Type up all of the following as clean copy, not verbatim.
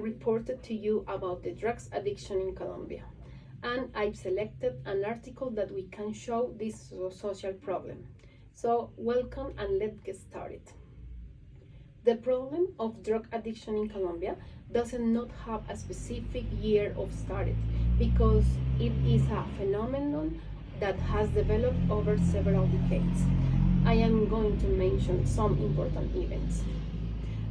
reported to you about the drugs addiction in Colombia, and I've selected an article that we can show this social problem. So welcome and let's get started. The problem of drug addiction in Colombia does not have a specific year of started because it is a phenomenon that has developed over several decades. I am going to mention some important events.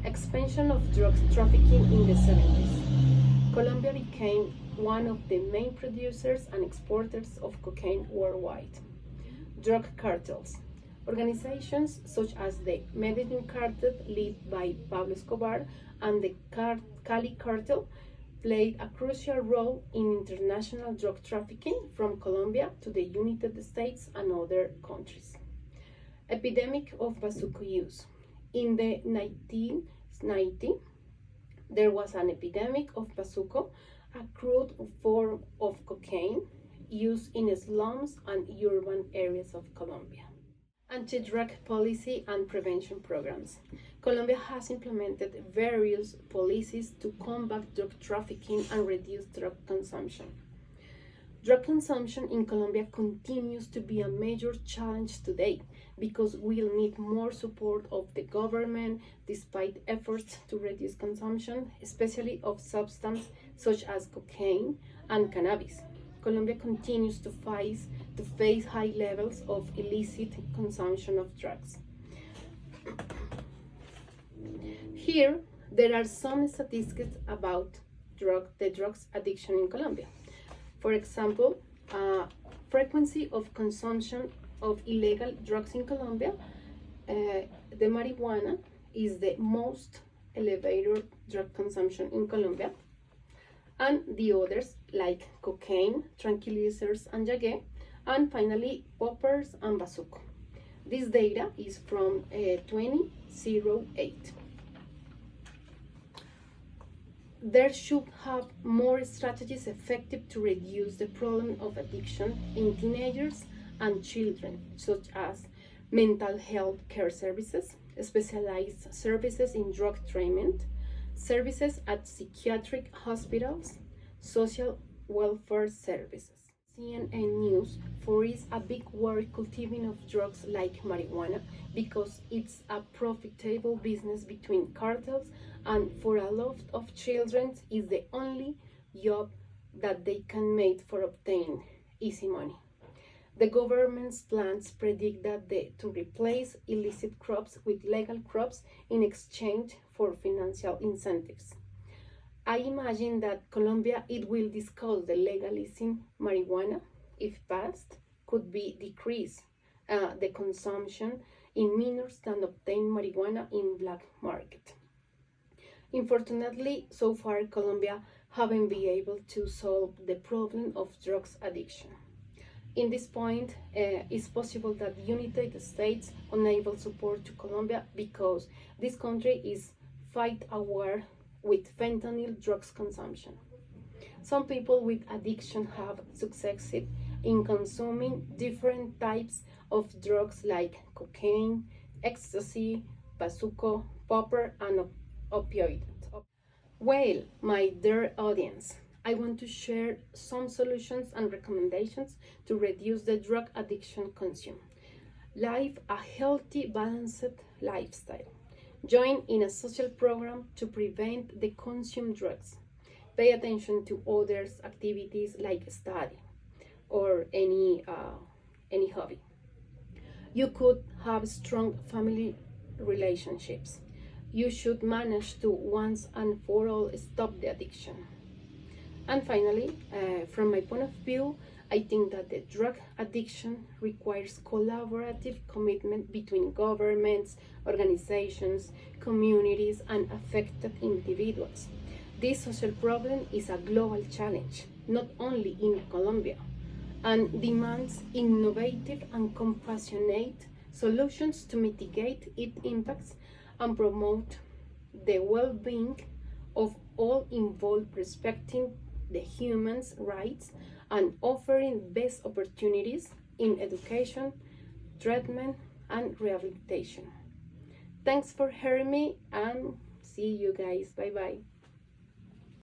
Expansion of drug trafficking in the 70s. Colombia became one of the main producers and exporters of cocaine worldwide. Drug cartels. Organizations such as the Medellin cartel led by Pablo Escobar and the Cali cartel played a crucial role in international drug trafficking from Colombia to the United States and other countries. Epidemic of bazuco use. In the 1990s, there was an epidemic of bazuco, a crude form of cocaine used in slums and urban areas of Colombia. Anti-drug policy and prevention programs. Colombia has implemented various policies to combat drug trafficking and reduce drug consumption. Drug consumption in Colombia continues to be a major challenge today because we'll need more support of the government despite efforts to reduce consumption, especially of substances such as cocaine and cannabis. Colombia continues to face high levels of illicit consumption of drugs. Here, there are some statistics about the drugs addiction in Colombia. For example, frequency of consumption of illegal drugs in Colombia, the marijuana is the most elevated drug consumption in Colombia, and the others like cocaine, tranquilizers, and yagé, and finally poppers and bazuco. This data is from 2008. There should have more strategies effective to reduce the problem of addiction in teenagers and children, such as mental health care services, specialized services in drug treatment, services at psychiatric hospitals, social welfare services. CNN News foresees a big world cultivating of drugs like marijuana because it's a profitable business between cartels, and for a lot of children is the only job that they can make for obtaining easy money. The government's plans predict that to replace illicit crops with legal crops in exchange for financial incentives. I imagine that Colombia will discuss the legalizing marijuana, if passed, could be decrease the consumption in minors than obtain marijuana in black market. Unfortunately, so far Colombia haven't been able to solve the problem of drugs addiction. In this point, it's possible that the United States enable support to Colombia because this country is fight a war with fentanyl drugs consumption. Some people with addiction have succeeded in consuming different types of drugs like cocaine, ecstasy, bazuco, popper, and opioid. Well, my dear audience, I want to share some solutions and recommendations to reduce the drug addiction consume. Live a healthy, balanced lifestyle. Join in a social program to prevent the consume drugs. Pay attention to others' activities like study or any hobby. You could have strong family relationships. You should manage to once and for all stop the addiction. And finally, from my point of view, I think that the drug addiction requires collaborative commitment between governments, organizations, communities, and affected individuals. This social problem is a global challenge, not only in Colombia, and demands innovative and compassionate solutions to mitigate its impacts and promote the well-being of all involved, respecting the human's rights and offering best opportunities in education, treatment, and rehabilitation. Thanks for hearing me, and see you guys. Bye bye.